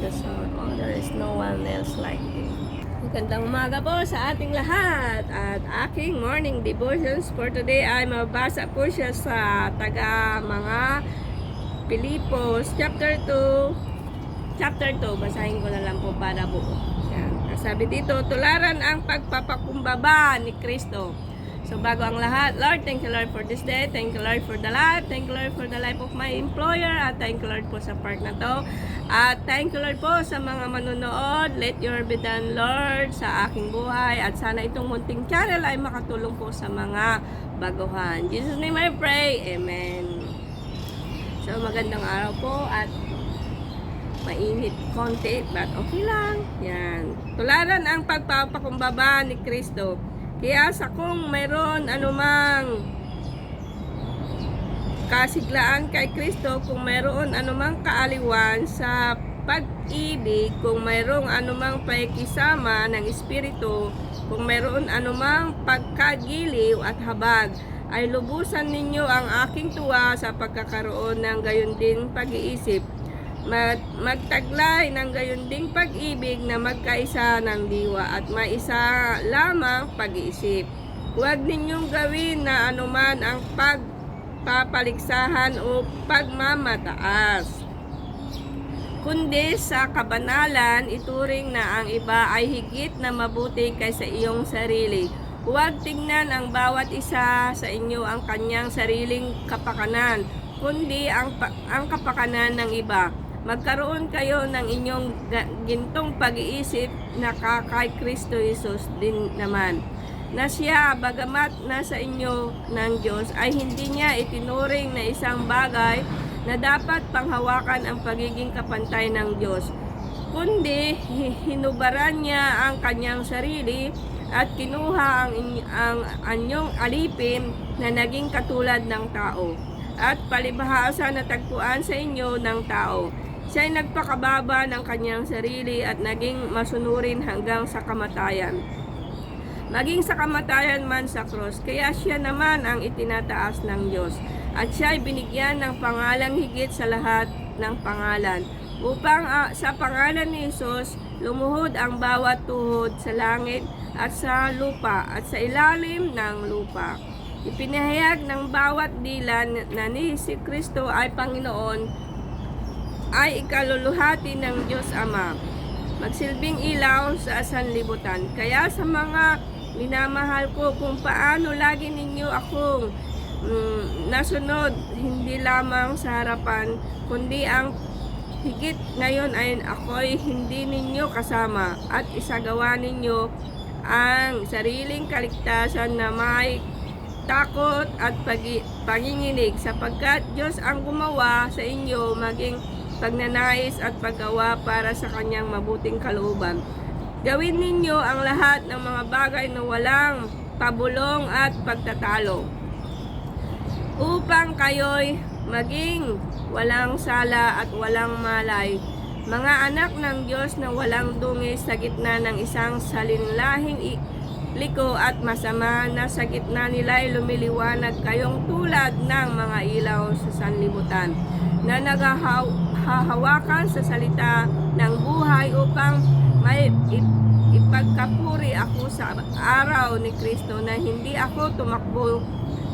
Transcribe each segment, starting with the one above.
the sun. Oh, there is no one else like Him. Magandang umaga po sa ating lahat at aking morning devotions for today ay mabasa po siya sa taga mga Pilipos chapter 2. Basahin ko na lang po para buo. Yan. Sabi dito, tularan ang pagpapakumbaba ni Kristo. So bago ang lahat, Lord, thank you Lord for this day. Thank you Lord for the life. Thank you Lord for the life of my employer. At thank you Lord po sa part na to. At thank you Lord po sa mga manunood. Let your be done Lord sa aking buhay. At sana itong munting channel ay makatulong po sa mga baguhan. In Jesus name I pray. Amen. So magandang araw po at mainit konti but okay lang. Yan. Tularan ang pagpapakumbaba ni Kristo. Kaya sa kung mayroon anumang kasiglaan kay Kristo, kung mayroon anumang kaaliwan sa pag-ibig, kung mayroong anumang pakikisama ng Espiritu, kung mayroon anumang pagkagiliw at habag, ay lubusan ninyo ang aking tuwa sa pagkakaroon ng gayon din pag-iisip. Magtaglay ng gayon ding pag-ibig na magkaisa ng diwa at may isa lamang pag-iisip. Huwag ninyong gawin na anuman ang pagpapaligsahan o pagmamataas, kundi sa kabanalan ituring na ang iba ay higit na mabuti kaysa iyong sarili. Huwag tingnan ang bawat isa sa inyo ang kanyang sariling kapakanan, kundi ang kapakanan ng iba. Magkaroon kayo ng inyong gintong pag-iisip na kay Kristo Jesus din naman, na siya bagamat nasa inyo ng Diyos ay hindi niya itinuring na isang bagay na dapat panghawakan ang pagiging kapantay ng Diyos, kundi hinubaran niya ang kanyang sarili at kinuha ang anyong alipin na naging katulad ng tao at palibhasa na tagpuan sa inyo ng tao. Siya'y nagpakababa ng kanyang sarili at naging masunurin hanggang sa kamatayan. Maging sa kamatayan man sa krus, kaya siya naman ang itinataas ng Diyos. At siya'y binigyan ng pangalang higit sa lahat ng pangalan, upang sa pangalan ni Jesus, lumuhod ang bawat tuhod sa langit at sa lupa at sa ilalim ng lupa. Ipinahayag ng bawat dila na ni si Kristo ay Panginoon, ay ikaluluhati ng Diyos Ama, magsilbing ilaw sa sanlibutan. Kaya sa mga minamahal ko, kung paano lagi ninyo akong nasunod, hindi lamang sa harapan, kundi ang higit ngayon ay ako'y hindi ninyo kasama, at isagawa ninyo ang sariling kaligtasan na may takot at panginginig, sapagkat Diyos ang gumawa sa inyo maging pagnanais at paggawa para sa kanyang mabuting kalooban. Gawin ninyo ang lahat ng mga bagay na walang pabulong at pagtatalo, upang kayo'y maging walang sala at walang malay, mga anak ng Diyos na walang dungis sa gitna ng isang salinlahing liko at masama, na sa gitna nila'y lumiliwanag kayong tulad ng mga ilaw sa sanlibutan, na naghahawakan sa salita ng buhay, upang may ipagkapuri ako sa araw ni Kristo, na hindi ako tumakbo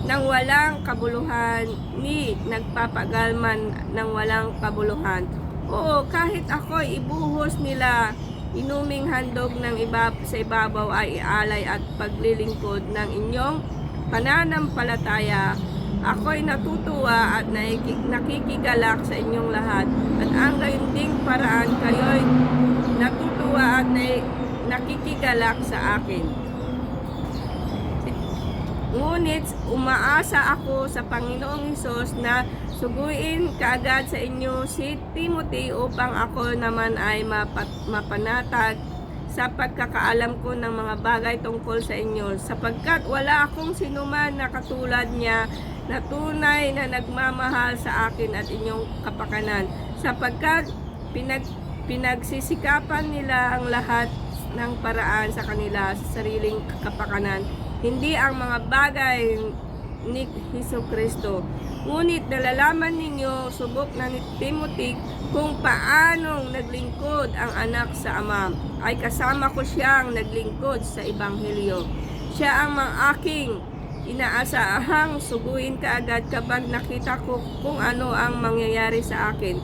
ng walang kabuluhan, ni nagpapagalman ng walang kabuluhan. Oo, kahit ako'y ibuhos nila inuming handog ng sa ibabaw ay ialay at paglilingkod ng inyong pananampalataya, ako'y natutuwa at nakikigalak sa inyong lahat, at ang gayon ding paraan kayo'y natutuwa at nakikigalak sa akin. Ngunit umaasa ako sa Panginoong Hesus na suguin kaagad sa inyo si Timothy, upang ako naman ay mapanatag sa pagkakaalam ko ng mga bagay tungkol sa inyo, sapagkat wala akong sinuman na katulad niya na tunay na nagmamahal sa akin at inyong kapakanan, sapagkat pinagsisikapan nila ang lahat ng paraan sa kanila sa sariling kapakanan, hindi ang mga bagay ni Hesukristo. Ngunit nalalaman ninyo, subok na ni Timothy, kung paanong naglingkod ang anak sa ama, ay kasama ko siyang naglingkod sa Ebanghelyo. Siya ang aking inaasahang suguin kaagad kapag nakita ko kung ano ang mangyayari sa akin.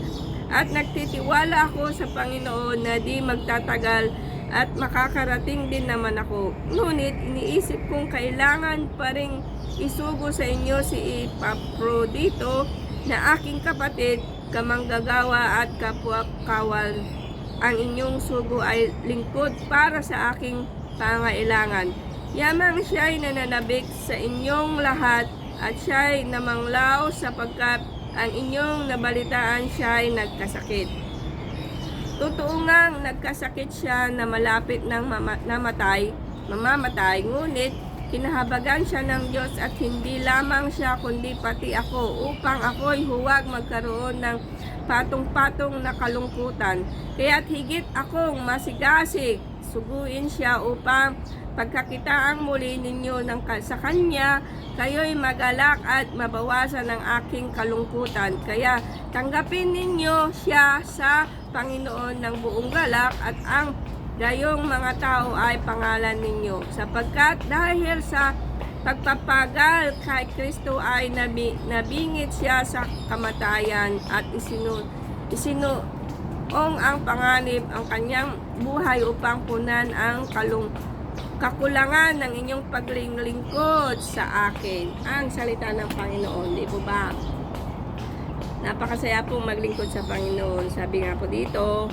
At nagtitiwala ako sa Panginoon na di magtatagal at makakarating din naman ako. Ngunit iniisip kong kailangan pa ring isugo sa inyo si Epaprodito na aking kapatid, kamanggagawa at kapwa-kawal. Ang inyong sugo ay lingkod para sa aking pangailangan. Yamang siya'y nananabik sa inyong lahat at siya'y namanglaw sapagkat ang inyong nabalitaan siya'y nagkasakit. Totoo ngang nagkasakit siya na malapit ng mamamatay, ngunit kinahabagan siya ng Diyos at hindi lamang siya kundi pati ako upang ako'y huwag magkaroon ng patong-patong na kalungkutan. Kaya't higit akong masigasig, suguin siya upang pagkakitaang muli ninyo sa Kanya, kayo'y magalak at mabawasan ang aking kalungkutan. Kaya tanggapin ninyo siya sa Panginoon ng buong galak at ang gayong mga tao ay pangalan ninyo. Sapagkat dahil sa pagpapagal kay Kristo ay nabingit siya sa kamatayan at isinuong ang panganib ang kanyang buhay upang punan ang kakulangan ng inyong paglingkod sa akin. Ang salita ng Panginoon, di po ba? Napakasaya pong maglingkod sa Panginoon. Sabi nga po dito,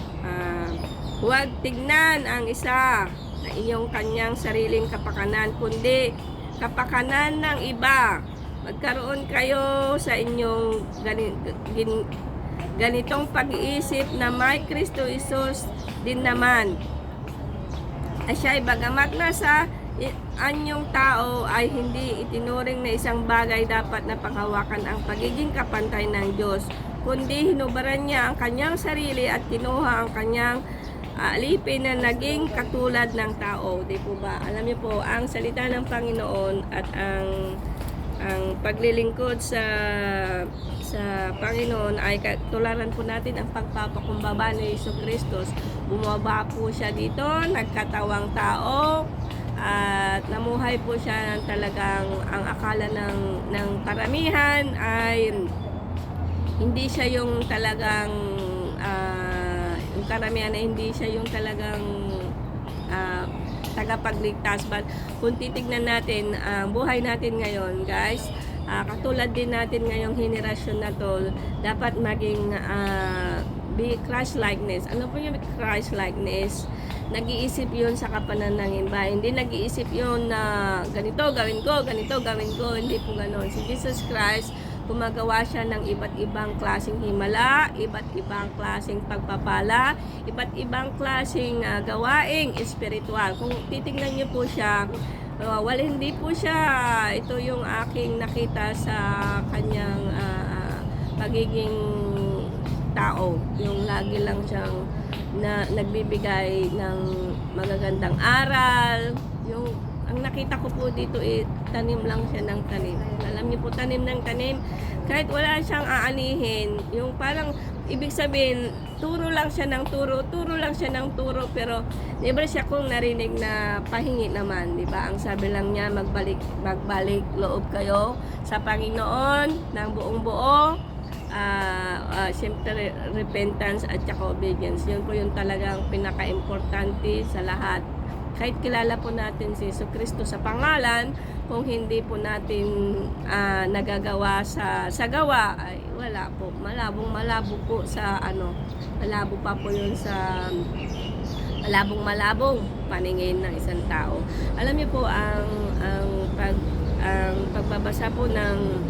huwag tignan ang isa na inyong kanyang sariling kapakanan, kundi kapakanan ng iba. Magkaroon kayo sa inyong ganitong pag-iisip na may Kristo Jesus din naman. Siya'y bagamat nasa anyong tao ay hindi itinuring na isang bagay dapat na panghawakan ang pagiging kapantay ng Diyos, kundi hinubaran niya ang kanyang sarili at kinuha ang kanyang alipin na naging katulad ng tao. Di po ba? Alam niyo po, ang salita ng Panginoon at ang paglilingkod sa Panginoon ay tularan po natin ang pagpapakumbaba ni Hesukristo. Bumaba po siya dito, nagkatawang tao, at namuhay po siya ng talagang ang akala ng karamihan ay hindi siya yung talagang yung karamihan ay hindi siya yung talagang tagapagligtas. But kung titignan natin ang buhay natin ngayon, guys, katulad din natin ngayong henerasyon na to, dapat maging be Christ-likeness. Ano po yung Christ-likeness? Nag-iisip yun sa kapananangin ba? Hindi nag-iisip yun na ganito gawin ko, ganito gawin ko. Hindi po ganon. Si Jesus Christ, gumagawa siya ng iba't ibang klaseng himala, iba't ibang klaseng pagpapala, iba't ibang klaseng gawaing espiritual. Kung titingnan niyo po siya, hindi po siya, ito yung aking nakita sa kanyang pagiging tao. Yung lagi lang siyang nagbibigay ng magagandang aral. Yung ang nakita ko po dito tanim lang siya ng tanim. Alam niyo po, tanim ng tanim, kahit wala siyang aanihin, yung parang ibig sabihin, turo lang siya ng turo lang siya ng turo, pero never siya kung narinig na pahingi naman, di ba? Ang sabi lang niya, magbalik loob kayo sa Panginoon ng buong buo. Siyempre repentance at saka obedience, yun po yung talagang pinaka-importante sa lahat. Kahit kilala po natin si Jesucristo sa pangalan, kung hindi po natin nagagawa sa gawa, ay wala po, malabo po sa malabo pa po yun sa malabong paningin ng isang tao. Alam niyo po, ang pagbabasa po ng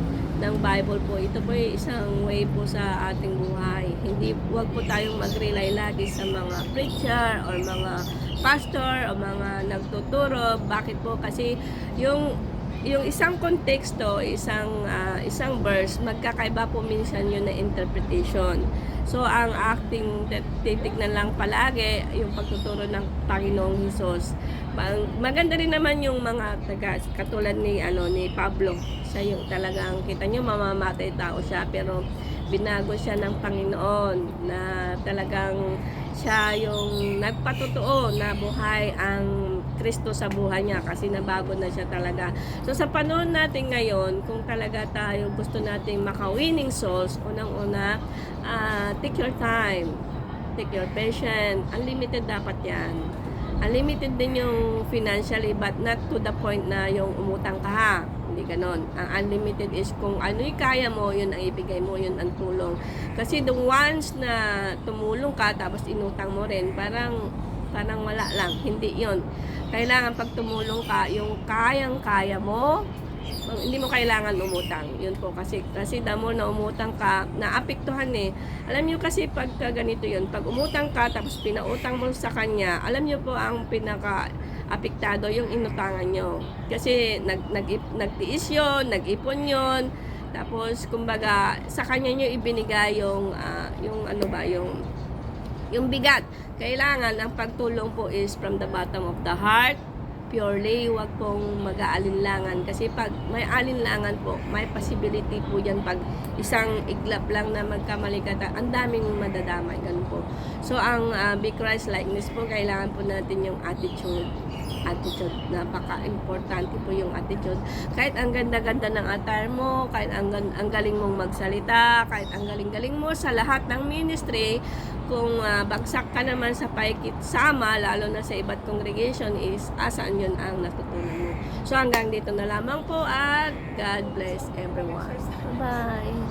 Bible po, ito po ay isang way po sa ating buhay. Huwag po tayong mag-rely lagi sa mga preacher or mga pastor o mga nagtuturo. Bakit po? Kasi yung yung isang konteksto, isang verse, magkakaiba po minsan yun na interpretation. So, ang acting titignan lang palagi, yung pagtuturo ng Panginoong Hesus. Maganda rin naman yung mga katulad ni Pablo. Siya yung talagang, kita nyo, mamamatay tao siya, pero binago siya ng Panginoon na talagang siya yung nagpatotoo na buhay ang Kristo sa buhay niya kasi nabago na siya talaga. So sa panahon natin ngayon, kung talaga tayo gusto nating maka-winning souls, unang-una, take your time, take your patience, unlimited dapat yan. Unlimited din yung financially but not to the point na yung umutang ka ha. Hindi ganon. Ang unlimited is kung ano'y kaya mo, yun ang ibigay mo, yun ang tulong. Kasi the once na tumulong ka tapos inutang mo rin, parang wala lang. Hindi yun. Kailangan pag tumulong ka, yung kayang-kaya mo, hindi mo kailangan umutang. Yun po kasi the more na umutang ka, naapektuhan eh. Alam nyo kasi pag ganito yun, pag umutang ka tapos pinautang mo sa kanya, alam nyo po ang pinaka apektado yung inutangan nyo. Kasi nagtiis yun, nag-ipon yun, tapos kumbaga sa kanya nyo ibinigay yung bigat. Kailangan ang pagtulong po is from the bottom of the heart, purely, wag pong mag-aalinlangan kasi pag may alinlangan po, may possibility po yan pag isang iglap lang na magkamali ka, ang daming madadamay, ganun po. So ang be Christ likeness po, kailangan po natin yung attitude, napaka-importante po yung attitude. Kahit ang ganda-ganda ng attire mo, kahit ang galing mong magsalita, kahit ang galing-galing mo sa lahat ng ministry, kung bagsak ka naman sa paikit-sama, lalo na sa iba't congregation, is asaan yun ang natutunan mo. So hanggang dito na lamang po at God bless everyone. Bye!